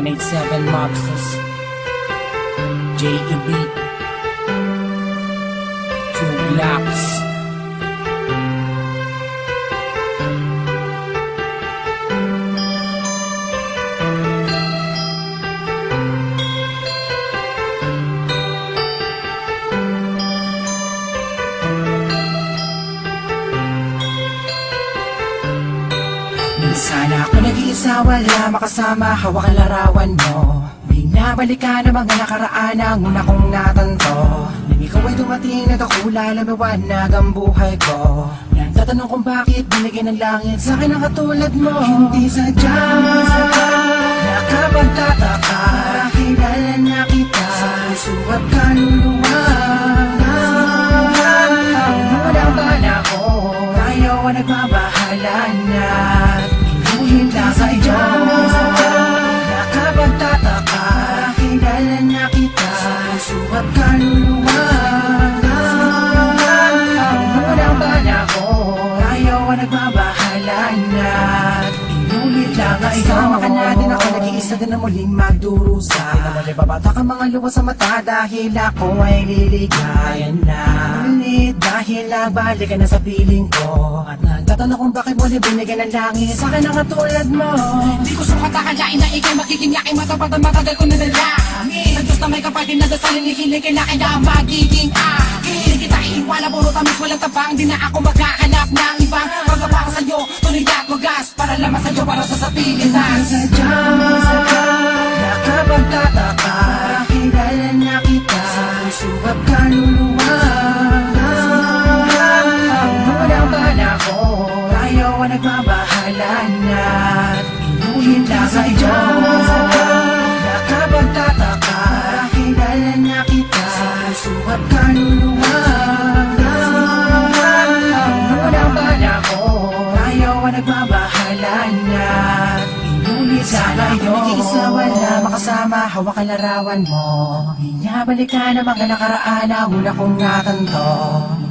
187 Mobsters, J.E.B. 2 Blocks. Sana ako nag-iisa, wala makasama, hawak ang larawan mo. Binabalikan ang mga nakaraan ang una kong natanto. Nang ikaw ay dumating, nagkakula, lumiwanag ang buhay ko. Nagtatanong kung bakit binigyan ng langit sa akin ang katulad mo. Hindi sadya, nakapagtataka, kilala na kita sa puso at kaluluwa. Walang bala ko, ayaw ang nagbabahala na hinda sa iyo. Nakapagtataka, kilala na kita sa puso at kaluluwa. Walang bala ko, ayaw ang nagbabahala na inulit lang ay isama ka natin, ako nag-iisa din na muling magdurusa. Pinamali babata ka mga luwa sa mata dahil ako ay liligayan na. Ulit dahil nagbalik ka na sa piling ko. At nagtatanong kung bakit mo binigyan ng langit sa akin ang katulad mo. Di ko sukat akalain na ikay magiging yaking matapat at matagal ko na dalangin. Sa Diyos na may kapatid na dasal, hinihiling kailangan na magiging akin. Di kita iiwala, puro tamis, walang tabang. Di na ako magkakalap ng ibang pagkapang sa'yo, tuloy at wagas, para lamang sa'yo, para sa Pilipinas. Sadya, nakapagtataka, kilala na kita sa puso at kaluluwa. Walang bala ko, ayaw ang nagbabahala na inuhin lang sa iyo. Nakapagtataka, kilala na kita sa puso at kaluluwa. Walang bala ko, ayaw ang nagbabahala na inulit sana iyo. Nag-iisa, wala makasama, hawak ang larawan mo. Binabalikan ang mga nakaraan ang una kong natanto.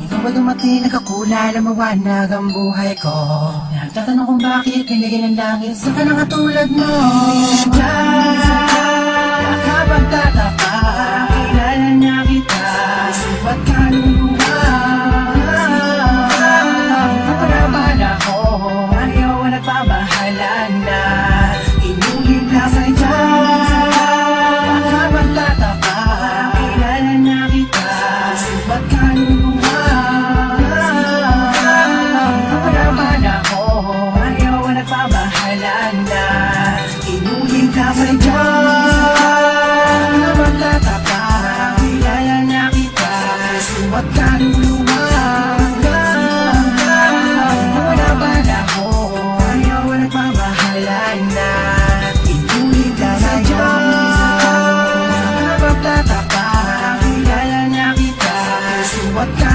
Ikaw ba dumating, nagkakula, lumawanag ang buhay ko. Nagtatanong kung bakit binigyan ng langit sa kanang katulad mo. Sadya, nakapagtataka, kilala na kita sa puso at kaluluwa. Walang bala ko, ayaw ang nagbabahala na inulit lang sa iyo. Nakapagtataka, kilala na kita sa puso at kaluluwa. Walang bala ko, ayaw ang nagbabahala na inulit lang sa iyo. Nakapagtataka, kilala na kita sa puso at kaluluwa. Walang bala ko, ayaw ang nagbabahala na inulit lang sa iyo. Nakapagtataka, kilala na kita sa puso at kaluluwa.